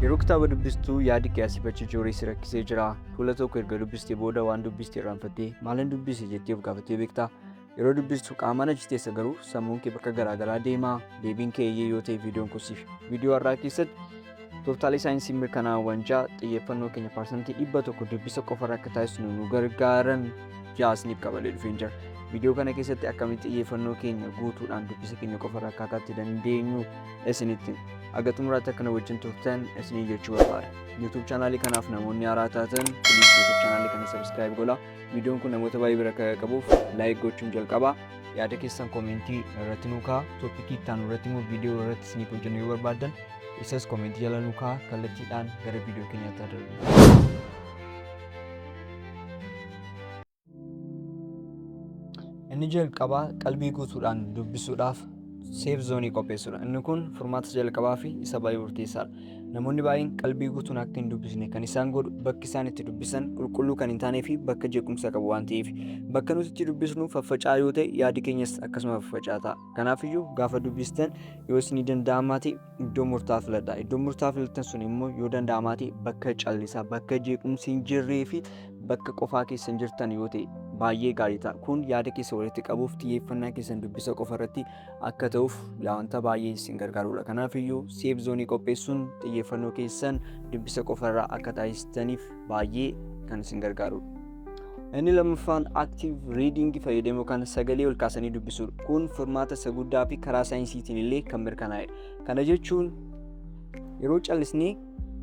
Yeroo kitaaba dubbistuu yaadi qiyyaasifachi jooressi rakkisee jira. Fuula tokko erga dubbistee booda waan dubbistee irraanfattee maalan dubbise jettee of gaafattee beektaa? Yeroo dubbistu qaamaan ajjiteessa garuu sammuun kee bakka garaagaraa deemaa. Deebiin kee eeyyee yoo ta'e viidiyoon kusiif. Viidiyoo har'aa keessatti tooftaalee saayinsii mirkanaa'an xiyyeeffannoo keenya parsantii 100 dubbisa qofarra akka taasisnu nu gargaaran jaasniif qabalee dhufeen jira. Viidiyoo kana keessatti akkamitti xiyyeeffannoo keenya guutuudhaan dubbisa keenya qofarra akkaataatti dandeenyu isinitti agatumraatti akkana wajjin turtan isinii jechuu barbaada. YouTube chaanaalii kanaaf namoonni haaraa taatan please YouTube chaanaalii kana subscribe godhaa. Viidiyoon kun namoota baay'ee bira akka qabuuf like gochuun jalqabaa. Yaada keessan komentii irratti nuu kaa'aa. Toopikii itti aanu irratti immoo viidiyoo irratti isiniif hojjennu yoo barbaadan isas komentii jala nuu kaa'aa. Kallattiidhaan gara viidiyoo keenyaatti darbu. Inni jalqabaa qalbii guutuudhaan dubbisuudhaaf safe zoonii qopheessuudha. Inni kun furmaata jalqabaa fi isa baay'ee murteessaadha. Namoonni baay'een qalbii guutuun akka hin dubbisne kan isaan godhu bakki isaan itti dubbisan qulqulluu kan hin taanee fi bakka jeequmsa qabu waan ta'eef bakka nuti itti dubbisnu faffaca'aa yoo ta'e yaadi keenyas akkasuma faffaca'aa ta'a. Kanaafiyyuu gaafa dubbistan yoo isinii danda'amaa ta'e iddoo murtaa'aa filadhaa. Iddoo murtaa'aa filattan sun immoo yoo danda'amaa ta'e bakka callisaa, bakka jeequmsi hin jirree fi bakka qofaa keessan jirtan yoo ta'e baay'ee gaarii ta'a. Kun yaada keessa walitti qabuuf xiyyeeffannaa keessan dubbisa qofa irratti akka ta'uuf wanta baay'ee isin gargaarudha. Kanaafiyyuu safe zoonii qopheessuun xiyyeeffannoo keessan dubbisa qofa irraa akka taasistaniif baay'ee kan isin gargaarudha. Inni lammaffaan active reading fayyadamu yookaan sagalee ol kaasanii dubbisuudha. Kun furmaata isa guddaa fi karaa saayinsiitiin illee kan mirkanaa'edha. Kana jechuun yeroo callisnee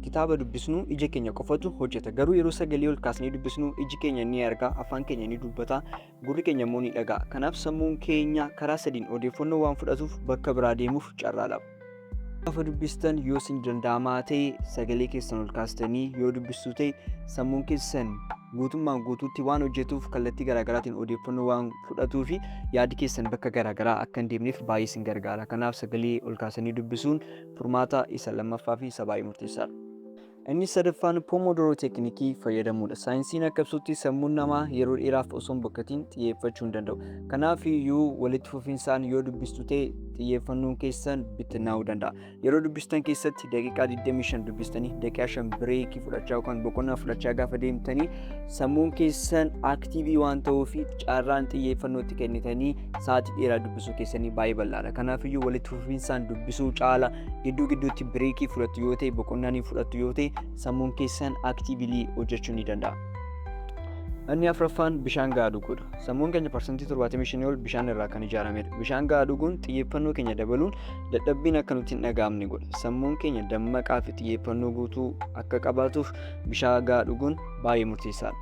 kitaaba dubbisnu ija keenya qofatu hojjeta. Garuu yeroo sagalee ol kaasnee dubbisnu iji keenya ni arga, afaan keenya ni dubbata, gurri keenya immoo ni dhaga'a. Kanaaf sammuun keenya karaa sadiin odeeffannoo waan fudhatuuf bakka biraa deemuuf carraa qaba. Gaafa dubbistan yoo isin danda'amaa ta'e sagalee keessan ol kaastanii yoo dubbistuu ta'e sammuun keessan guutummaan guutuutti waan hojjetuuf kallattii garaagaraatiin odeeffannoo waan fudhatuu fi yaadi keessan bakka garaagaraa akka hin deemneef baay'ee isin gargaara. Kanaaf sagalee ol kaasanii dubbisuun furmaata isa lammaffaa fi isa baay'ee murteessaadha. Inni sadaffaan pomodoro teeknikii fayyadamuudha. Saayinsiin akka ibsutti sammuun namaa yeroo dheeraaf osoo hin bokkatiin xiyyeeffachuu hin danda'u. Kanaaf iyyuu walitti fufinsaan yoo dubbistu ta'e xiyyeeffannoon keessan bittinnaa'uu danda'a. Yeroo dubbistan keessatti daqiiqaa 25 dubbistanii daqiiqaa 5 bireekii fudhachaa yookaan boqonnaa fudhachaa gaafa deemtanii sammuun keessan aktiivii waan ta'uuf carraan xiyyeeffannootti kennitanii sa'aatii dheeraa dubbisuu keessanii baay'ee bal'aadha. Kanaaf iyyuu walitti fufinsaan dubbisuu caala gidduu gidduutti bireekii fudhattu yoo ta'e boqonnaa ni fudhattu yoo ta'e sammuun keessan aktiivili hojjechuu ni danda'a. Inni afuraffaan bishaan gahaa dhuguudha. Sammuun keenya parsantii 75 ol bishaan irraa kan ijaaramedha. Bishaan gahaa dhuguun xiyyeeffannoo keenya dabaluun dadhabbiin akka nuti hin dhaga'amne godha. Sammuun keenya dammaqaa fi xiyyeeffannoo guutuu akka qabaatuuf bishaan gahaa dhuguun baay'ee murteessaadha.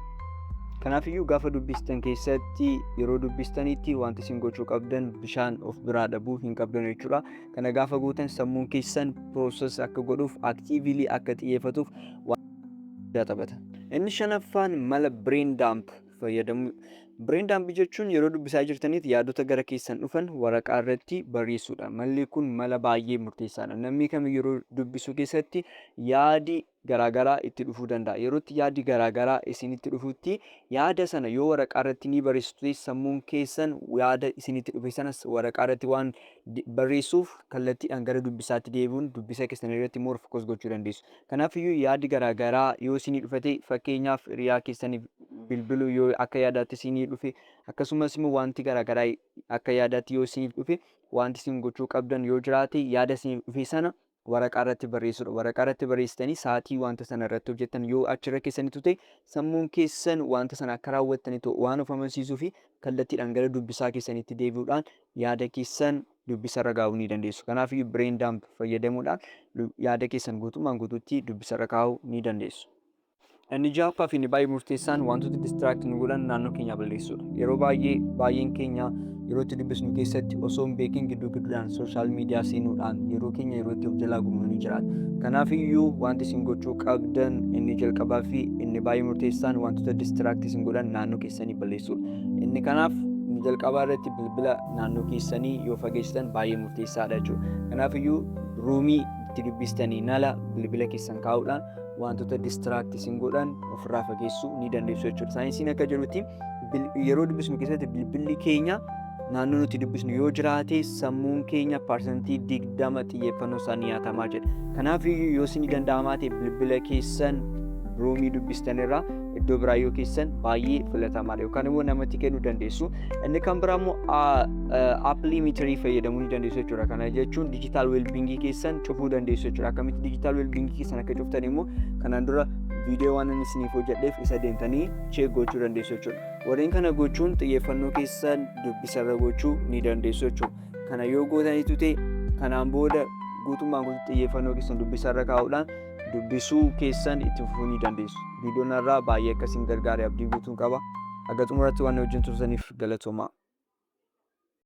Kanaafiyyuu gaafa dubbistan keessatti yeroo dubbistanitti wanti isin gochuu qabdan bishaan of biraa dhabuu hin qabdan jechuudha. Kana gaafa gootan sammuun keessan pirooses akka godhuuf aktiivili akka xiyyeeffatuuf waan taphata. Inni shanaffaan mala brain dump fayyadamu. Brain dump jechuun yeroo dubbisaa jirtanitti yaadota gara keessan dhufan waraqaa irratti barreessuudha. Malli kun mala baay'ee murteessaadha. Namni kamiyyuu yeroo dubbisuu keessatti yaadi garaagaraa itti dhufuu danda'a. Yerootti yaadi garaagaraa isinitti dhufutti yaada sana yoo waraqaa irratti ni barreessitu sammuun keessan yaada isinitti dhufe sanas waraqaa irratti waan barreessuuf kallattiidhaan gara dubbisaatti deebi'uun dubbisa keessan irratti more focus gochuu dandeessu. Kanaafiyyuu yaadi garaagaraa yoo isinii dhufate fakkeenyaaf hiriyaa keessaniif bilbiluu yoo akka yaadaatti isinii dhufe akkasumas immoo wanti garaagaraa akka yaadaatti yoo isiniif dhufe wanti isin gochuu qabdan yoo jiraate yaada isiniif dhufe sana waraqaa irratti barreessuudha. Waraqaa irratti barreessitanii sa'aatii wanta sana irratti hojjettan yoo achirra keessanitti ta'e sammuun keessan wanta sana akka raawwattanitu waan of amansiisuu fi kallattiidhaan gara dubbisaa keessanitti deebi'uudhaan yaada keessan dubbisarra kaa'uu ni dandeessu. Kanaaf brain dump fayyadamuudhaan yaada keessan guutummaan guutuutti dubbisarra kaa'uu ni dandeessu. Inni ja'affaa fi inni baay'ee murteessaan wantoota distract nu godhan naannoo keenya balleessuudha. Yeroo baay'een keenya yeroo itti dubbisnu keessatti osoo hin beekin gidduu gidduudhaan sooshaal miidiyaa seenuudhaan yeroo keenya yeroo itti of jalaa gubnu ni jiraata. Kanaaf iyyuu wanti isin gochuu qabdan inni jalqabaa fi inni baay'ee murteessaan wantoota distract isin godhan naannoo keessanii balleessuudha. Inni kanaaf inni jalqabaa irratti bilbila naannoo keessanii yoo fageessitan baay'ee murteessaadha jechuudha. Kanaaf iyyuu ruumii itti dubbistanii ala bilbila keessan kaa'uudhaan wantoota distract isin godhan ofirraa fageessuu ni dandeessu jechuudha. Saayinsiin akka jedhutti yeroo dubbisnu keessatti bilbilli keenya naannoo nuti dubbisnu yoo jiraate sammuun keenya parsantii 20 xiyyeeffannoo isaa ni nyaatamaa jedha. Kanaaf yoo isin danda'amaa ta'e bilbila keessan roomii dubbistan irraa iddoo biraa yoo keessan baay'ee filatamaadha yookaan immoo namatti kennuu dandeessu. Inni kan biraa immoo aappilii miitarii fayyadamuu ni dandeessu jechuudha. Kana jechuun diijitaal weelbingii keessan cufuu dandeessu jechuudha. Akkamitti diijitaal weelbingii keessan akka cuftan immoo kanaan dura viidiyoo waan ani isiniif hojjedheef isa deemtanii cheek gochuu dandeessu jechuudha. Warreen kana gochuun xiyyeeffannoo keessan dubbisarra gochuu ni dandeessu jechuudha. Kana yoo gootaniitu ta'e kanaan booda guutummaan guutuu xiyyeeffannoo keessan dubbisarra kaa'uudhaan dubbisuu keessan itti fufuu ni dandeessu. Viidiyoon irraa baay'ee akkasiin gargaaree abdii guutuun qaba. Haga xumuraatti waan wajjin turtaniif galatoomaa.